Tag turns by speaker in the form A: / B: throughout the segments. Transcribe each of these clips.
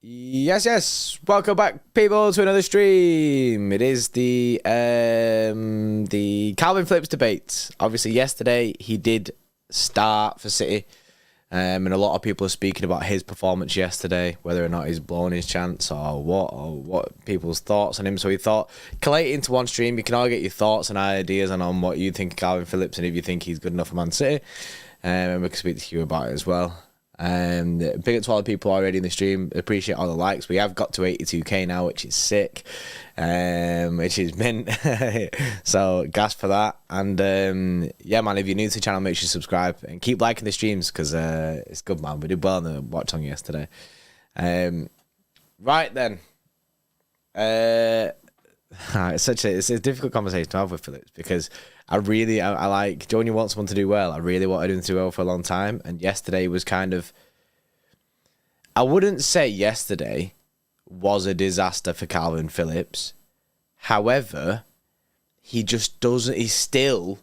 A: Yes. Welcome back, people, to another stream. It is the Kalvin Phillips debate. Obviously, yesterday he did start for City, and a lot of people are speaking about his performance yesterday, whether or not he's blown his chance or what people's thoughts on him. So we thought, collate it into one stream. You can all get your thoughts and ideas on what you think of Kalvin Phillips and if you think he's good enough for Man City, and we can speak to you about it as well. Big up to all the people already in the stream. Appreciate all the likes. We have got to 82k now, which is sick, which is mint. So gas for that. And yeah, man, if you're new to the channel, make sure you subscribe and keep liking the streams because it's good, man. We did well on the watch on yesterday. Right then, it's a difficult conversation to have with Phillips because I like Joe. When you want someone to do well, I really wanted him to do well for a long time. And yesterday was kind of, I wouldn't say yesterday was a disaster for Kalvin Phillips. However, he still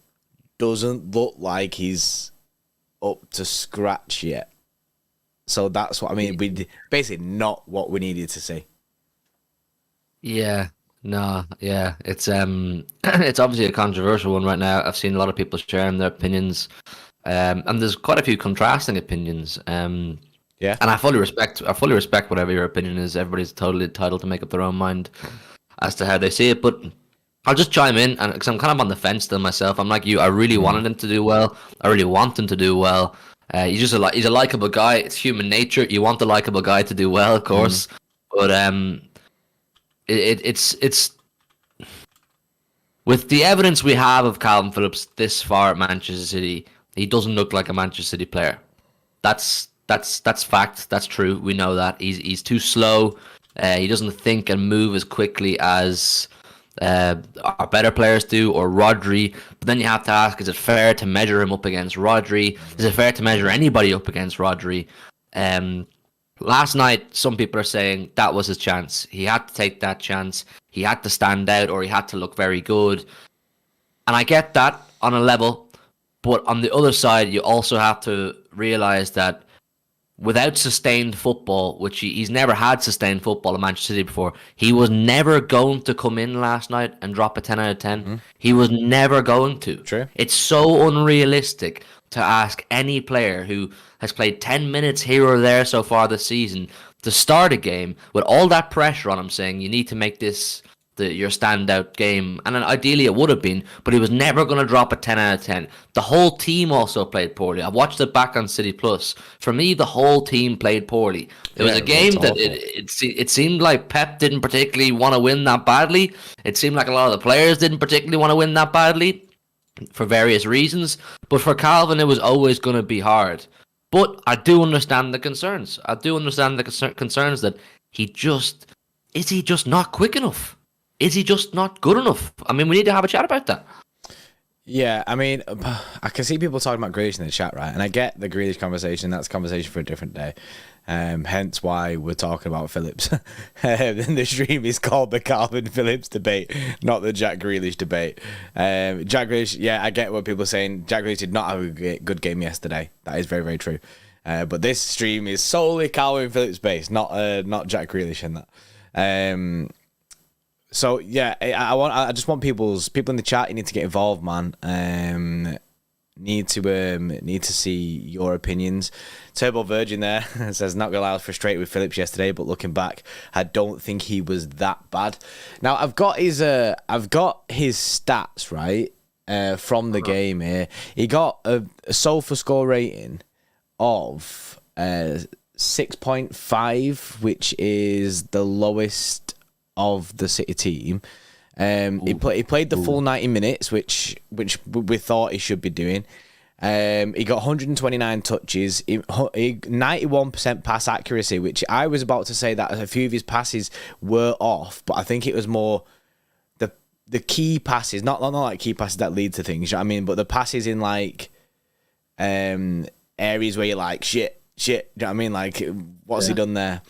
A: doesn't look like he's up to scratch yet. So that's what I mean. Basically not what we needed to see.
B: Yeah. No, yeah, it's it's obviously a controversial one right now. I've seen a lot of people sharing their opinions, and there's quite a few contrasting opinions.
A: Yeah,
B: and I fully respect whatever your opinion is. Everybody's totally entitled to make up their own mind as to how they see it. But I'll just chime in, and because I'm kind of on the fence still myself. I'm like you. I really wanted him to do well. I really want him to do well. He's a likable guy. It's human nature. You want the likable guy to do well, of course. But It's with the evidence we have of Kalvin Phillips this far at Manchester City, he doesn't look like a Manchester City player. That's fact. That's true. We know that he's too slow. He doesn't think and move as quickly as our better players do, or Rodri. But then you have to ask: is it fair to measure him up against Rodri? Is it fair to measure anybody up against Rodri? Last night, some people are saying that was his chance. He had to take that chance. He had to stand out, or he had to look very good. And I get that on a level. But on the other side, you also have to realise that without sustained football, which he's never had sustained football in Manchester City before, he was never going to come in last night and drop a 10 out of 10. He was never going to.
A: True.
B: It's so unrealistic to ask any player who has played 10 minutes here or there so far this season to start a game with all that pressure on him, saying you need to make this your standout game. And then ideally it would have been, but he was never going to drop a 10 out of 10. The whole team also played poorly. I watched it back on City Plus. For me, the whole team played poorly. It was a game that it seemed like Pep didn't particularly want to win that badly. It seemed like a lot of the players didn't particularly want to win that badly for various reasons. But for Kalvin, it was always going to be hard. But I do understand the concerns. I do understand the concerns that is he just not quick enough? Is he just not good enough? I mean, we need to have a chat about that.
A: Yeah, I mean, I can see people talking about Grealish in the chat, right? And I get the Grealish conversation. That's a conversation for a different day. Hence why we're talking about Phillips. And the stream is called the Kalvin Phillips debate, not the Jack Grealish debate. Jack Grealish, yeah, I get what people are saying. Jack Grealish did not have a good game yesterday. That is very, very true. But this stream is solely Kalvin Phillips based, not Jack Grealish in that. So yeah, I just want people in the chat. You need to get involved, man. Need to see your opinions. Turbo Virgin there says not gonna lie, I was frustrated with Phillips yesterday, but looking back, I don't think he was that bad. Now I've got his stats right from the game here. He got a SOFA score rating of 6.5, which is the lowest of the City team. He played the full 90 minutes, which we thought he should be doing. He got 129 touches, 91% pass accuracy, which I was about to say that a few of his passes were off, but I think it was more the key passes, not like key passes that lead to things, you know what I mean? But the passes in like areas where you're like shit, do you know what I mean? Like what's he done there?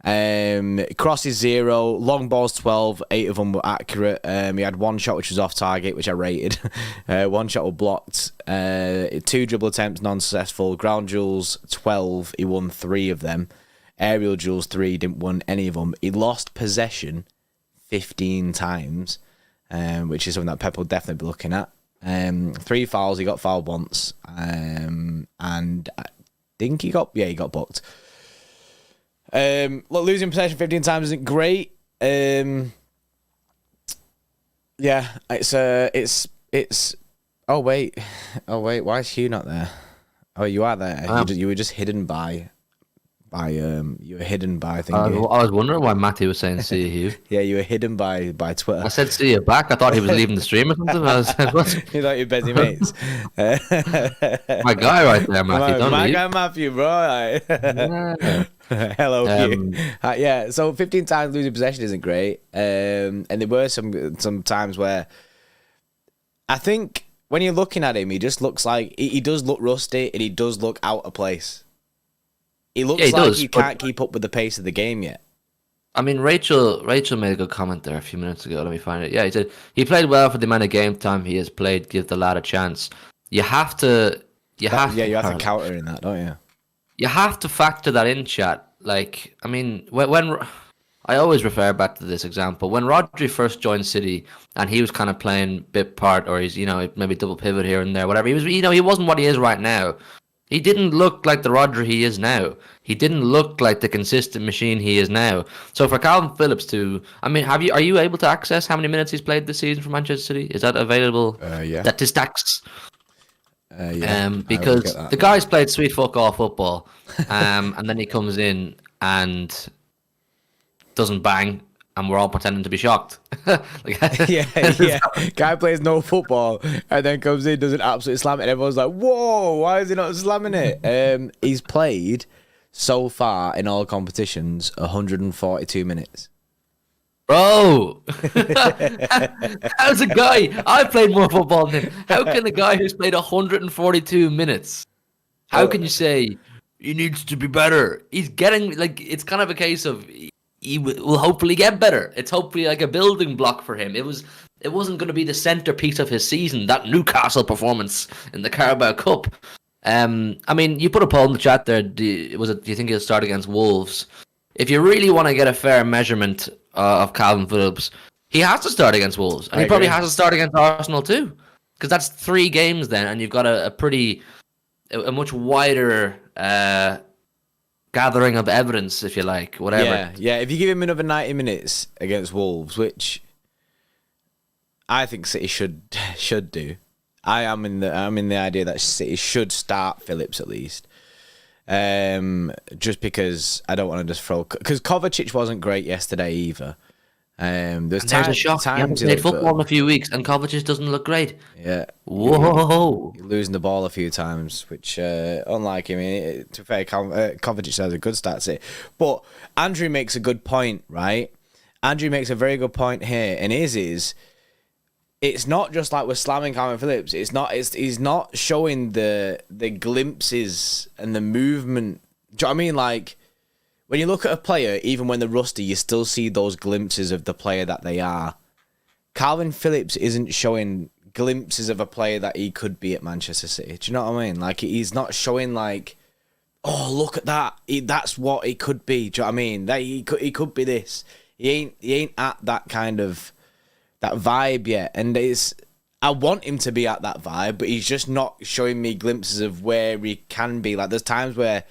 A: Crosses 0, long balls 12, 8 of them were accurate. He had one shot which was off target, which I rated. One shot was blocked. 2 dribble attempts non-successful. Ground duels 12, he won 3 of them. Aerial duels 3, didn't win any of them. He lost possession 15 times, which is something that Pep will definitely be looking at. 3 fouls, he got fouled once, and I think he got booked. Look, losing possession 15 times isn't great. Yeah, it's. Oh wait, why is Hugh not there? Oh, you are there. You were just hidden by. You were hidden by. I think.
B: I was wondering why Matty was saying "see you."
A: Yeah, you were hidden by Twitter.
B: I said "see you back." I thought he was leaving the stream or something. I was like, "What?"
A: You like your busy mates.
B: My guy right there, Matthew. Don't
A: my
B: leave.
A: guy Matthew, bro.
B: Yeah.
A: Hello, Hugh. Yeah, so 15 times losing possession isn't great. And there were some times where I think when you're looking at him, he just looks like he does look rusty and he does look out of place. He looks like he can't keep up with the pace of the game yet.
B: I mean, Rachel made a good comment there a few minutes ago. Let me find it. Yeah, he said he played well for the amount of game time he has played. Give the lad a chance. You have to
A: counter in that, don't you?
B: You have to factor that in, chat. Like, I mean, when I always refer back to this example, when Rodri first joined City and he was kind of playing bit part, or he's maybe double pivot here and there, whatever. He was, he wasn't what he is right now. He didn't look like the Rodri he is now. He didn't look like the consistent machine he is now. So for Kalvin Phillips are you able to access how many minutes he's played this season for Manchester City? Is that available?
A: Yeah.
B: Statistics.
A: Yeah.
B: Because the guy's played sweet fuck all football, and then he comes in and doesn't bang, and we're all pretending to be shocked.
A: yeah. Guy plays no football and then comes in, does an absolute slam it, and everyone's like, "Whoa, why is he not slamming it?" He's played so far in all competitions 142 minutes.
B: Bro, how's a guy? I've played more football than him. How can a guy who's played 142 minutes? How can you say he needs to be better? He's getting it's kind of a case of he will hopefully get better. It's hopefully like a building block for him. It wasn't going to be the centerpiece of his season. That Newcastle performance in the Carabao Cup. I mean, you put a poll in the chat there. Do you think he'll start against Wolves? If you really want to get a fair measurement of Kalvin Phillips, he has to start against Wolves, and he probably has to start against Arsenal too, because that's 3 games then, and you've got a much wider gathering of evidence, if you like, whatever.
A: Yeah. If you give him another 90 minutes against Wolves, which I think City should do, I'm in the idea that City should start Phillips at least. Just because I don't want to just throw, because Kovacic wasn't great yesterday either. There's
B: a shock. He hasn't played football in a few weeks, and Kovacic doesn't look great.
A: Yeah.
B: Whoa.
A: You're losing the ball a few times, which unlike him, to be fair, Kovacic has a good stats here. But Andrew makes a good point, right? Andrew makes a very good point here, and his is, it's not just like we're slamming Kalvin Phillips. He's not showing the glimpses and the movement. Do you know what I mean? Like, when you look at a player, even when they're rusty, you still see those glimpses of the player that they are. Kalvin Phillips isn't showing glimpses of a player that he could be at Manchester City. Do you know what I mean? Like, he's not showing like, oh, look at that. That's what he could be. Do you know what I mean? That he could be this. He ain't at that kind of that vibe yet, and I want him to be at that vibe, but he's just not showing me glimpses of where he can be. Like, there's times where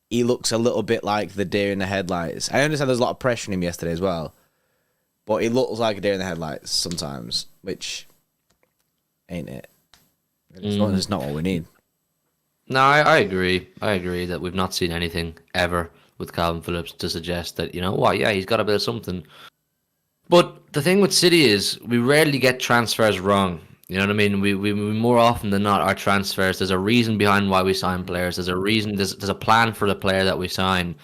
A: he looks a little bit like the deer in the headlights. I understand there's a lot of pressure on him yesterday as well, but he looks like a deer in the headlights sometimes, which ain't it. It's not what we need.
B: No, I agree. I agree that we've not seen anything ever with Kalvin Phillips to suggest that, he's got a bit of something. But the thing with City is we rarely get transfers wrong. You know what I mean? We more often than not, our transfers, there's a reason behind why we sign players. There's a reason, there's a plan for the player that we sign,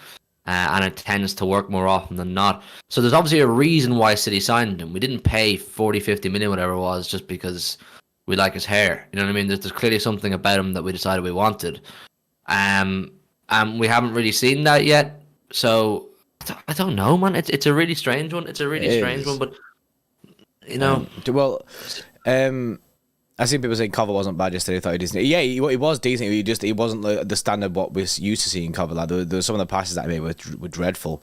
B: and it tends to work more often than not. So there's obviously a reason why City signed him. We didn't pay 40, 50 million, whatever it was, just because we like his hair. You know what I mean? There's clearly something about him that we decided we wanted. And we haven't really seen that yet. So I don't know, man. It's a really strange one. It's a really strange one, but
A: I seen people saying Cover wasn't bad yesterday. I thought he was decent. Yeah, he was decent. He wasn't the standard what we're used to seeing Cover. Like there were some of the passes that he made were dreadful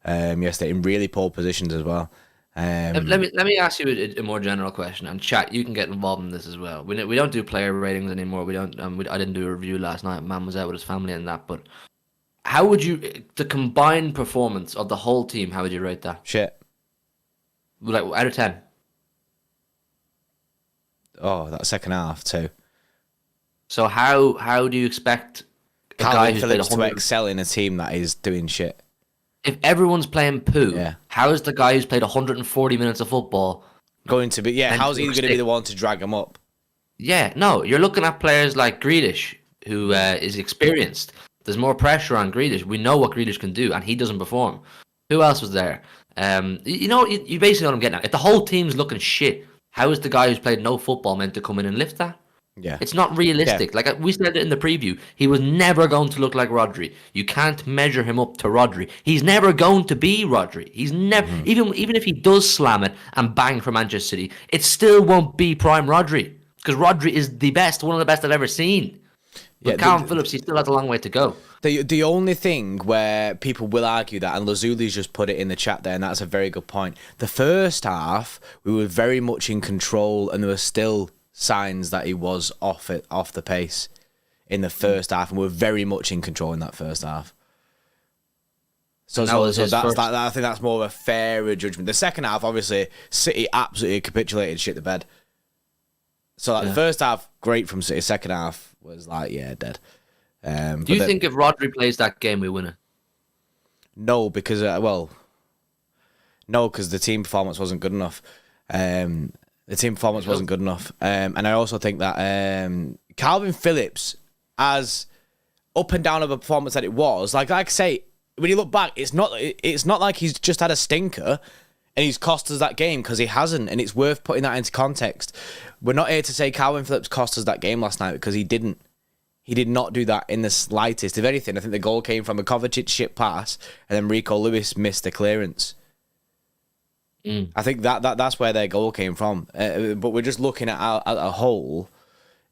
A: yesterday in really poor positions as well.
B: Let me ask you a more general question, and chat. You can get involved in this as well. We don't do player ratings anymore. We don't. I didn't do a review last night. Man was out with his family and that. But how would you the combined performance of the whole team? How would you rate that?
A: Shit.
B: Like out of 10.
A: Oh, that second half too.
B: So how do you expect a guy
A: Kalvin
B: who's played
A: Phillips to
B: 100?
A: excel in a team that is doing shit?
B: If everyone's playing poo,
A: Yeah.
B: how is the guy who's played 140 minutes of football
A: Going to be
B: meant
A: how's
B: to
A: he going to be
B: stick?
A: the one to drag him up?
B: Yeah, no, you're looking at players like Grealish, who is experienced. There's more pressure on Grealish. We know what Grealish can do, and he doesn't perform. Who else was there? You basically know what I'm getting at. If the whole team's looking shit, how is the guy who's played no football meant to come in and lift that?
A: Yeah.
B: It's not realistic. Like we said it in the preview, he was never going to look like Rodri. You can't measure him up to Rodri. He's never going to be Rodri. He's never even if he does slam it and bang for Manchester City, it still won't be prime Rodri because Rodri is the best, one of the best I've ever seen. But Kalvin Phillips, he still has a long way to go.
A: The only thing where people will argue that, and Lazuli's just put it in the chat there, and that's a very good point. The first half, we were very much in control, and there were still signs that he was off the pace in the first half, and we were very much in control in that first half. So I think that's more of a fairer judgment. The second half, obviously, City absolutely capitulated, shit the bed. So the first half, great from City. Second half was dead.
B: Do you think if Rodri plays that game, we win it?
A: No, because because the team performance wasn't good enough. The team performance wasn't good enough, and I also think that Kalvin Phillips, as up and down of a performance that it was, like I say, when you look back, it's not like he's just had a stinker and he's cost us that game, because he hasn't, and it's worth putting that into context. We're not here to say Kalvin Phillips cost us that game last night, because he didn't. He did not do that in the slightest. If anything, I think the goal came from a Kovacic shit pass, and then Rico Lewis missed the clearance. I think that's where their goal came from. But we're just looking at a whole,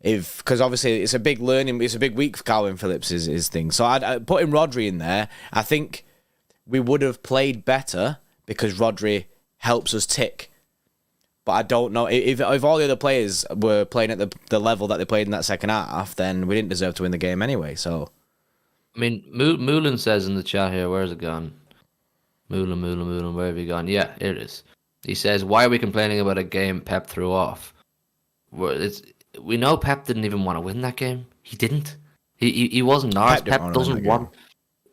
A: because obviously it's a big week for Kalvin Phillips his thing. So I'd putting Rodri in there. I think we would have played better because Rodri helps us tick. But I don't know if all the other players were playing at the level that they played in that second half, then we didn't deserve to win the game anyway. So,
B: I mean, Moulin says in the chat here, where's it gone? Moulin, where have you gone? Yeah, here it is. He says, why are we complaining about a game Pep threw off? We know Pep didn't even want to win that game. He didn't. He wasn't ours. Pep doesn't want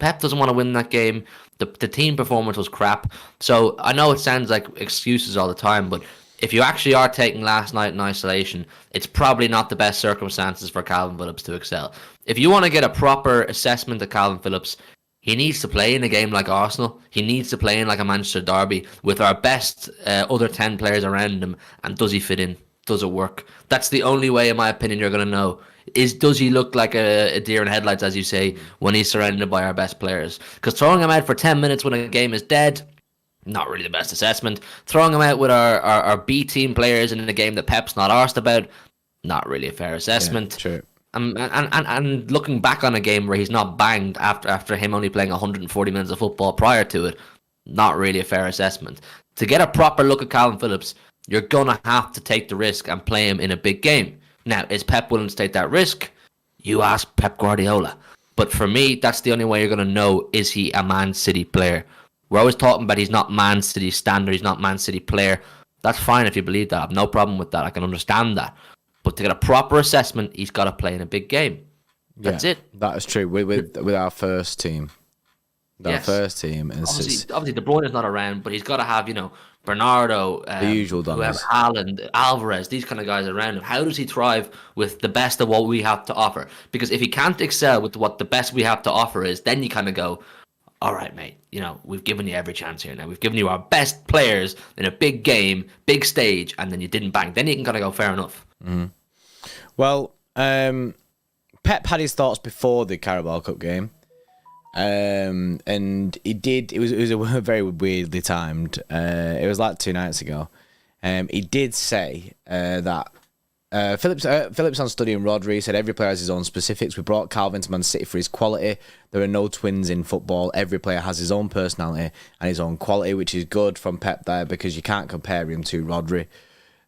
B: to win that game. The team performance was crap. So I know it sounds like excuses all the time, but if you actually are taking last night in isolation, it's probably not the best circumstances for Kalvin Phillips to excel. If you want to get a proper assessment of Kalvin Phillips, he needs to play in a game like Arsenal. He needs to play in like a Manchester derby with our best other 10 players around him. And does he fit in? Does it work? That's the only way, in my opinion, you're going to know. Does he look like a deer in headlights, as you say, when he's surrounded by our best players? Because throwing him out for 10 minutes when a game is dead, not really the best assessment. Throwing him out with our B team players in a game that Pep's not arsed about, not really a fair assessment.
A: Yeah, true.
B: And looking back on a game where he's not banged after him only playing 140 minutes of football prior to it, not really a fair assessment. To get a proper look at Kalvin Phillips, you're going to have to take the risk and play him in a big game. Now, is Pep willing to take that risk? You ask Pep Guardiola. But for me, that's the only way you're going to know, is he a Man City player? We're always talking about he's not Man City standard, he's not Man City player. That's fine if you believe that. I have no problem with that. I can understand that. But to get a proper assessment, he's got to play in a big game. That's it.
A: That is true. With our first team. Our first team. And
B: obviously, De Bruyne is not around, but he's got to have, Bernardo,
A: the usual dollars,
B: Haaland, Alvarez, these kind of guys around him. How does he thrive with the best of what we have to offer? Because if he can't excel with what the best we have to offer is, then you kind of go, all right, mate, we've given you every chance here now. We've given you our best players in a big game, big stage, and then you didn't bang. Then you can kind of go, fair enough.
A: Mm-hmm. Well, Pep had his thoughts before the Carabao Cup game. And he did. It was a very weirdly timed. It was like 2 nights ago. He did say that Phillips on studying Rodri said every player has his own specifics. We brought Kalvin to Man City for his quality. There are no twins in football. Every player has his own personality and his own quality, which is good from Pep there because you can't compare him to Rodri.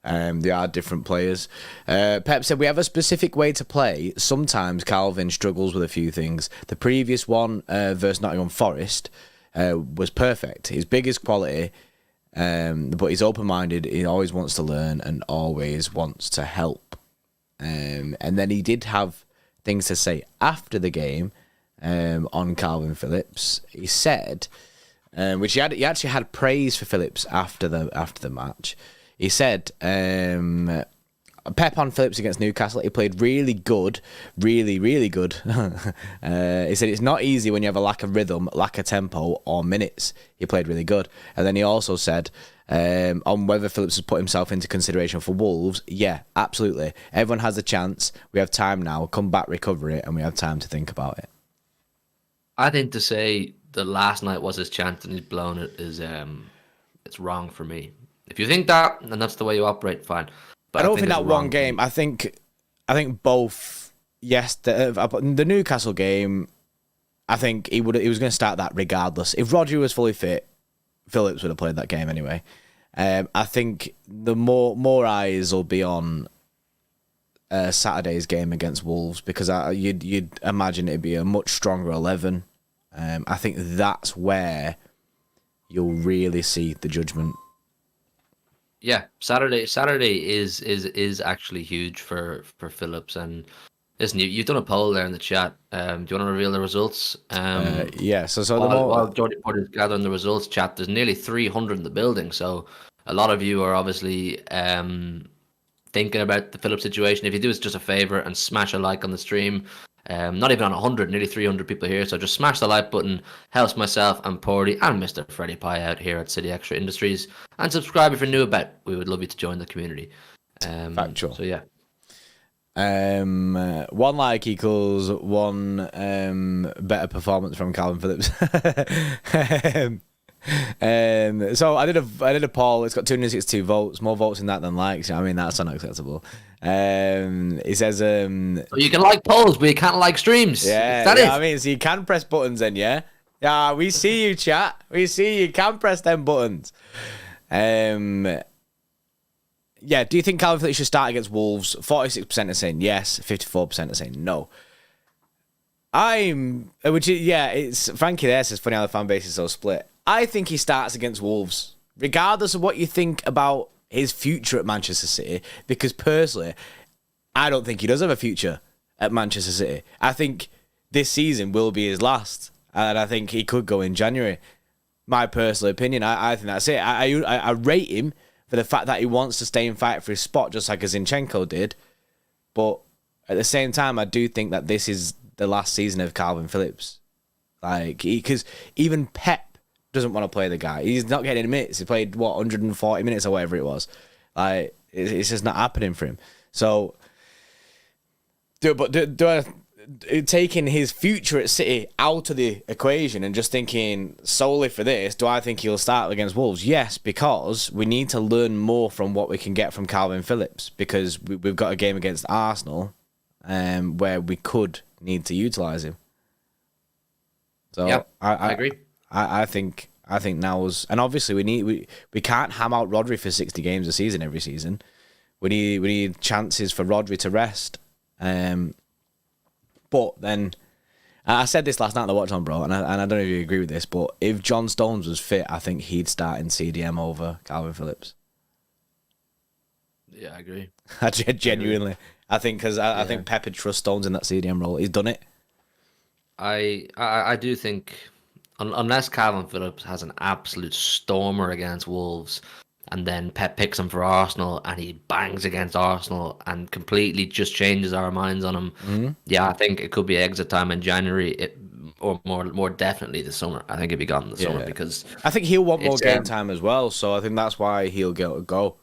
A: They are different players. Pep said we have a specific way to play. Sometimes Kalvin struggles with a few things. The previous one versus Nottingham Forest was perfect. His biggest quality. But he's open-minded. He always wants to learn and always wants to help. And then he did have things to say after the game on Kalvin Phillips. He said, which he actually had praise for Phillips after the match. He said, Pep on Phillips against Newcastle, he played really good, really good. He said it's not easy when you have a lack of rhythm, lack of tempo, or minutes. He played really good. And then he also said, on whether Phillips has put himself into consideration for Wolves, yeah, absolutely. Everyone has a chance. We have time now. Come back, recover it, and we have time to think about it.
B: I think to say the last night was his chance and he's blown it is it's wrong for me. If you think that, and that's the way you operate, fine. But
A: I don't think that one game. I think both. Yes, the Newcastle game. I think he was going to start that regardless. If Rodri was fully fit, Phillips would have played that game anyway. I think the more eyes will be on Saturday's game against Wolves because you'd imagine it'd be a much stronger 11. I think that's where you'll really see the judgment.
B: Yeah, Saturday is actually huge for Phillips. And listen, you've done a poll there in the chat. Do you want to reveal the results?
A: Yeah. So
B: while Jordy Porter's gathering the results, chat, there's nearly 300 in the building. So a lot of you are obviously thinking about the Phillips situation. If you do us just a favor and smash a like on the stream. Not even on 100, nearly 300 people here. So just smash the like button. Helps myself and Porty and Mr. Freddie Pie out here at City Extra Industries. And subscribe if you're new about. We would love you to join the community.
A: Factual.
B: So yeah.
A: 1 like equals 1 better performance from Kalvin Phillips. So I did a poll. It's got 262 votes, more votes in that than likes. I mean, that's unacceptable. It says
B: so you can like polls, but you can't like streams.
A: Yeah,
B: that is.
A: I mean, so you can press buttons then, yeah. Yeah, we see you, chat. We see you can press them buttons. Yeah, do you think Kalvin Phillips should start against Wolves? 46% are saying yes, 54% are saying no. It's Frankie there says funny how the fan base is so split. I think he starts against Wolves, regardless of what you think about his future at Manchester City, because personally, I don't think he does have a future at Manchester City. I think this season will be his last, and I think he could go in January. My personal opinion, I think that's it. I rate him for the fact that he wants to stay and fight for his spot, just like Zinchenko did. But at the same time, I do think that this is the last season of Kalvin Phillips. Because even Pep doesn't want to play the guy. He's not getting minutes. He played 140 minutes or whatever it was. It's just not happening for him. So, taking his future at City out of the equation and just thinking solely for this, do I think he'll start against Wolves? Yes, because we need to learn more from what we can get from Kalvin Phillips, because we've got a game against Arsenal where we could need to utilise him. So
B: yeah, I agree.
A: I think now's, and obviously we can't ham out Rodri for 60 games a season every season. We need chances for Rodri to rest. But then I said this last night on the watch on, bro, and I don't know if you agree with this, but if John Stones was fit, I think he'd start in CDM over Kalvin Phillips.
B: Yeah, I agree.
A: Genuinely, I think because I think Pep would trust Stones in that CDM role. He's done it.
B: I do think, unless Kalvin Phillips has an absolute stormer against Wolves, and then Pep picks him for Arsenal, and he bangs against Arsenal and completely just changes our minds on him. Mm-hmm. Yeah, I think it could be exit time in January, or more definitely the summer. I think he'll be gone in the summer because
A: I think he'll want more game time as well. So I think that's why he'll go.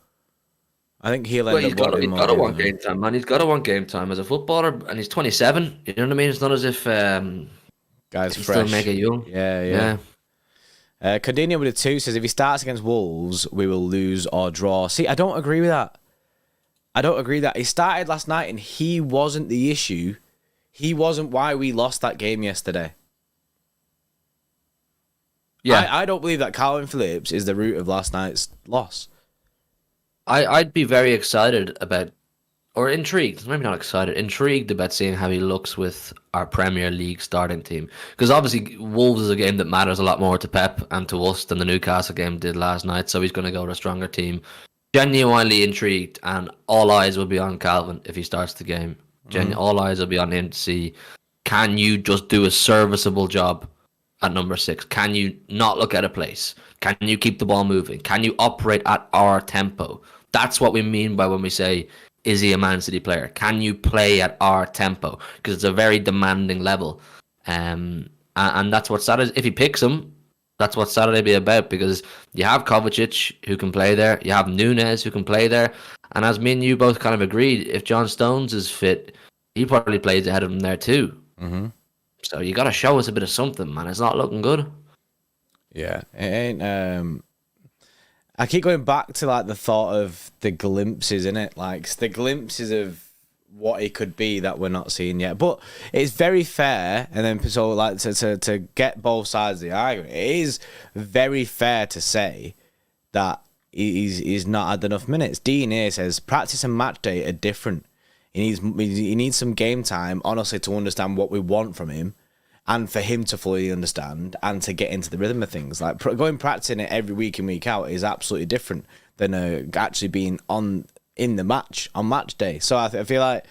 A: I think he'll end up wanting more. He's got to want
B: game time, man. He's got to want game time as a footballer, and he's 27. You know what I mean? It's not as if
A: guys
B: he's
A: fresh,
B: still mega young.
A: Yeah. Cardinio with a 2 says if he starts against Wolves, we will lose or draw. See, I don't agree with that. I don't agree that he started last night and he wasn't the issue. He wasn't why we lost that game yesterday.
B: Yeah,
A: I don't believe that Kalvin Phillips is the root of last night's loss.
B: I'd be very excited about, or intrigued, maybe not excited, intrigued about seeing how he looks with our Premier League starting team. Because obviously Wolves is a game that matters a lot more to Pep and to us than the Newcastle game did last night, so he's going to go with a stronger team. Genuinely intrigued, and all eyes will be on Kalvin if he starts the game. All eyes will be on him to see, can you just do a serviceable job at number 6? Can you not look at a place? Can you keep the ball moving? Can you operate at our tempo? That's what we mean by when we say, is he a Man City player? Can you play at our tempo? Because it's a very demanding level. And that's what Saturday, if he picks him, that's what Saturday be about, because you have Kovacic who can play there, you have Nunes who can play there, and as me and you both kind of agreed, if John Stones is fit, he probably plays ahead of him there too.
A: Mm-hmm.
B: So you got to show us a bit of something, man. It's not looking good.
A: Yeah, it ain't. I keep going back to like the thought of the glimpses in it, like the glimpses of what he could be that we're not seeing yet. But it's very fair, and then so like to get both sides of the argument, it is very fair to say that he's not had enough minutes. Dean here says practice and match day are different. He needs some game time, honestly, to understand what we want from him, and for him to fully understand and to get into the rhythm of things. Like going practicing it every week in, week out is absolutely different than actually being in the match on match day. So I feel like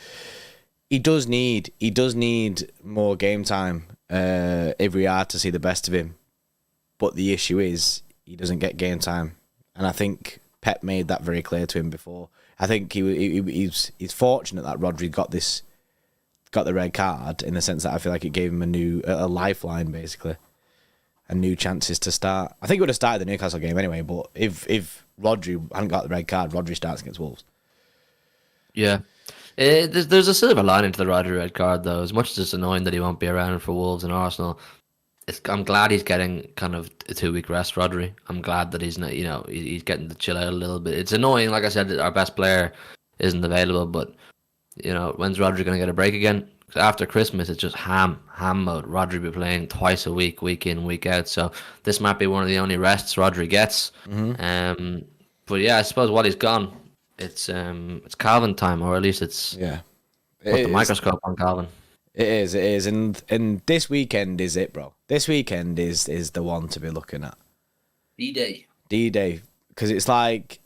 A: he does need more game time if we are to see the best of him. But the issue is he doesn't get game time, and I think Pep made that very clear to him before. I think he's fortunate that Rodri got the red card, in the sense that I feel like it gave him a lifeline, basically, and new chances to start. I think he would have started the Newcastle game anyway, but if Rodri hadn't got the red card, Rodri starts against Wolves.
B: Yeah. There's a silver lining to the Rodri red card, though. As much as it's annoying that he won't be around for Wolves and Arsenal, I'm glad he's getting kind of a 2-week rest, Rodri. I'm glad that he's not, he's getting to chill out a little bit. It's annoying, like I said, that our best player isn't available, but when's Rodri going to get a break again? 'Cause after Christmas, it's just ham mode. Rodri be playing twice a week in, week out. So this might be one of the only rests Rodri gets.
A: Mm-hmm.
B: But yeah, I suppose while he's gone, it's Kalvin time, or at least it's put the microscope on Kalvin.
A: It is, and this weekend is it, bro. This weekend is the one to be looking at.
B: D-Day,
A: because it's like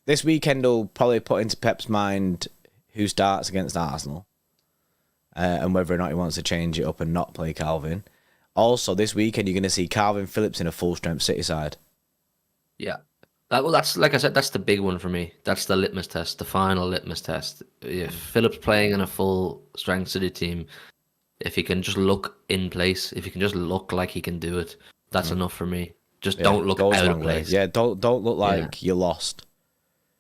A: this weekend will probably put into Pep's mind who starts against Arsenal, and whether or not he wants to change it up and not play Kalvin. Also, this weekend you're going to see Kalvin Phillips in a full strength City side.
B: Yeah. Well, that's, like I said, that's the big one for me. That's the litmus test, the final litmus test. If Phillips playing in a full strength City team, if he can just look in place, if he can just look like he can do it, that's enough for me. Just don't look out of place.
A: Yeah, don't look like you're lost.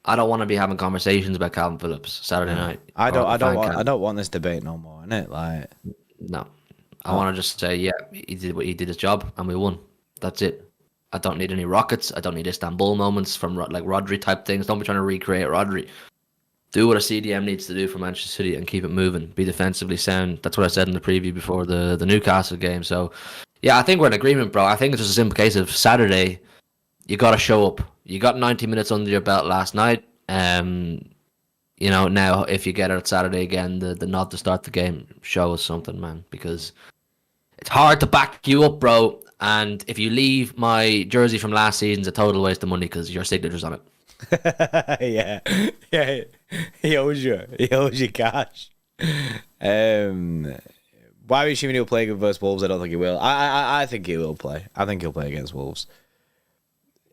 B: I don't want to be having conversations about Kalvin Phillips Saturday night.
A: I don't want this debate no more, innit? Like,
B: no, I want to just say, yeah, he did his job and we won. That's it. I don't need any rockets. I don't need Istanbul moments from like Rodri type things. Don't be trying to recreate Rodri. Do what a CDM needs to do for Manchester City and keep it moving. Be defensively sound. That's what I said in the preview before the Newcastle game. So, yeah, I think we're in agreement, bro. I think it's just a simple case of Saturday, you got to show up. You got 90 minutes under your belt last night. Now if you get it Saturday again, the nod to start the game, show us something, man. Because it's hard to back you up, bro. And if you leave my jersey from last season, it's a total waste of money because your signature's on it.
A: yeah, he owes you cash. Why are you assuming he'll play versus Wolves? I don't think he will. I think he will play. I think he'll play against Wolves.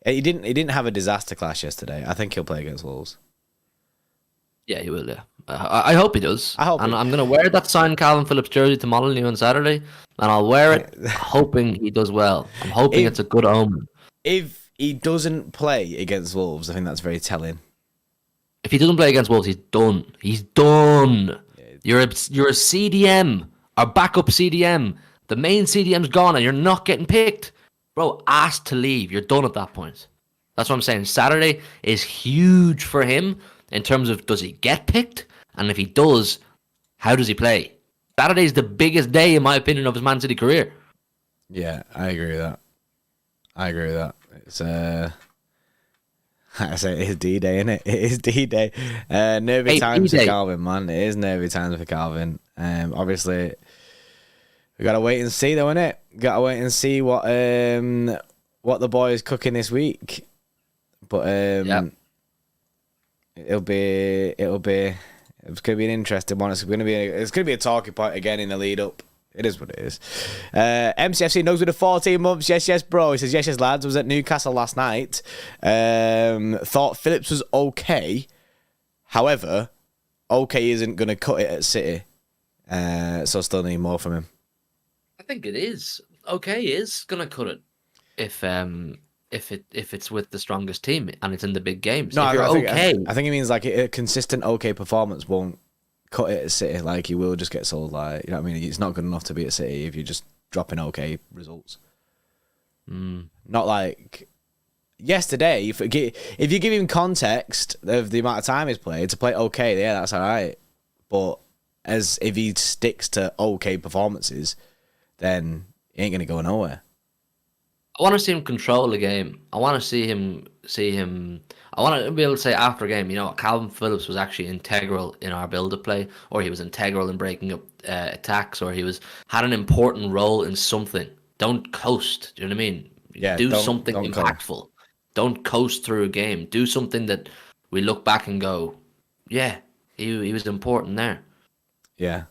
A: He didn't have a disaster clash yesterday. I think he'll play against Wolves.
B: Yeah, he will. Yeah, I hope he does.
A: I'm
B: going to wear that signed Kalvin Phillips jersey to Molineux on Saturday, and I'll wear it hoping he does well. I'm hoping it's a good omen.
A: If he doesn't play against Wolves, I think that's very telling.
B: If he doesn't play against Wolves, he's done. He's done. You're a CDM, our backup CDM. The main CDM's gone, and you're not getting picked, bro. Asked to leave. You're done at that point. That's what I'm saying. Saturday is huge for him. in terms of does he get picked, and if he does, how does he play? Saturday's the biggest day, in my opinion, of his Man City career.
A: Yeah, I agree with that. It's I say it is D-Day, isn't it? It is D-Day. Nervy times for Kalvin, man. It is nervy times for Kalvin. Obviously, we gotta wait and see, though, innit? Gotta wait and see what the boy is cooking this week. But it's gonna be an interesting one. It's gonna be a talking point again in the lead up. It is what it is. MCFC knows with the 14 months. Yes, bro. He says, yes, lads. I was at Newcastle last night. Thought Phillips was okay. However, okay isn't going to cut it at City. So still need more from him.
B: I think it is. Okay is going to cut it if it's with the strongest team and it's in the big games.
A: No,
B: if you're
A: I think it means like a consistent okay performance won't cut it at City. Like, he will just get sold. Like, you know what I mean? It's not good enough to be at City if you're just dropping okay results. Not like yesterday. If you give him context of the amount of time he's played to play okay, yeah, that's all right. But as if he sticks to okay performances, then he ain't gonna go nowhere.
B: I want to see him control the game. I want to see him. I want to be able to say after a game, you know, Kalvin Phillips was actually integral in our build-up play, or he was integral in breaking up attacks, or he had an important role in something. Don't coast. Do you know what I mean?
A: Yeah.
B: Do something impactful. Don't coast through a game. Do something that we look back and go, yeah, he was important there.
A: Yeah.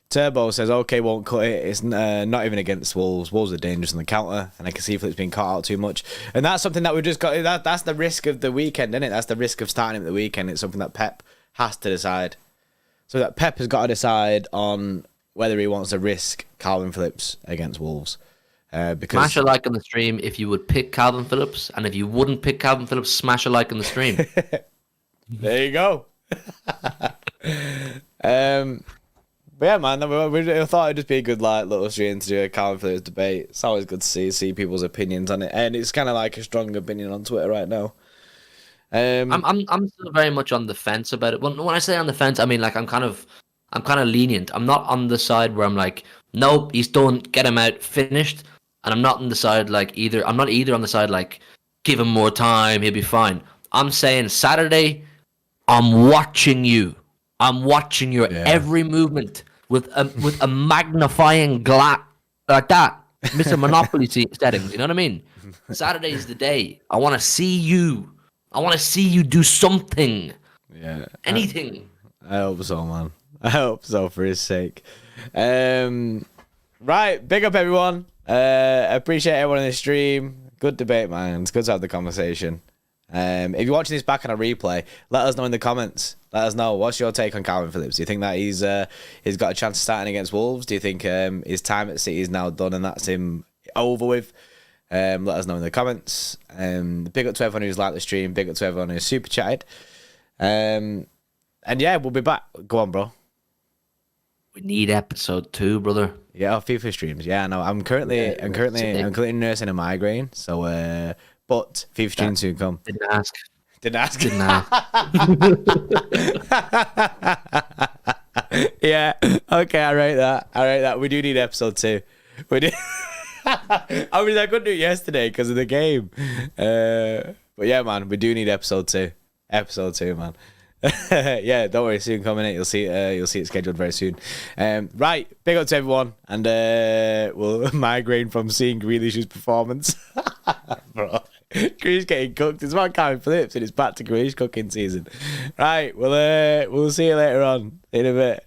A: Turbo says, okay, won't cut it. It's not even against Wolves. Wolves are dangerous on the counter, and I can see Phillips being caught out too much. And that's something that we've just got. That's the risk of the weekend, isn't it? That's the risk of starting him at the weekend. It's something that Pep has to decide. So that Pep has got to decide on whether he wants to risk Kalvin Phillips against Wolves. Because
B: smash a like on the stream if you would pick Kalvin Phillips, and if you wouldn't pick Kalvin Phillips, smash a like on the stream.
A: There you go. But yeah, man, I thought it'd just be a good little stream to do a Kalvin Phillips debate. It's always good to see people's opinions on it, and it's kind of like a strong opinion on Twitter right now.
B: I'm still very much on the fence about it. When I say on the fence, I mean like I'm kind of lenient. I'm not on the side where I'm like, nope, he's done, get him out, finished. And I'm not on the side like either. I'm not either on the side like, give him more time, he'll be fine. I'm saying Saturday, I'm watching you. I'm watching your every movement with a magnifying glass like that. Mr. Monopoly settings, you know what I mean? Saturday's the day. I want to see you. I want to see you do something.
A: Yeah.
B: Anything.
A: I hope so, man. I hope so for his sake. Right, big up everyone. Appreciate everyone in the stream. Good debate, man. It's good to have the conversation. If you're watching this back on a replay, let us know in the comments. Let us know, what's your take on Kalvin Phillips? Do you think that he's got a chance of starting against Wolves? Do you think his time at City is now done and that's him over with? Let us know in the comments. Big up to everyone who's liked the stream. Big up to everyone who's super chatted. And yeah, we'll be back. Go on, bro.
B: We need episode 2, brother.
A: Yeah, FIFA streams. Yeah, no, I'm currently nursing a migraine, so but FIFA streams soon come.
B: Didn't ask.
A: Yeah. Okay, I rate that. We do need episode 2. We do. I mean, I couldn't do it yesterday because of the game. But yeah, man, we do need episode 2. Episode 2, man. Yeah, don't worry, soon coming. You'll see it scheduled very soon. Right, big up to everyone, and we'll migraine from seeing Grealish's performance. Bro, Grealish getting cooked. It's about Kalvin Phillips, and it's back to Grealish cooking season. Right, we'll see you later on in a bit.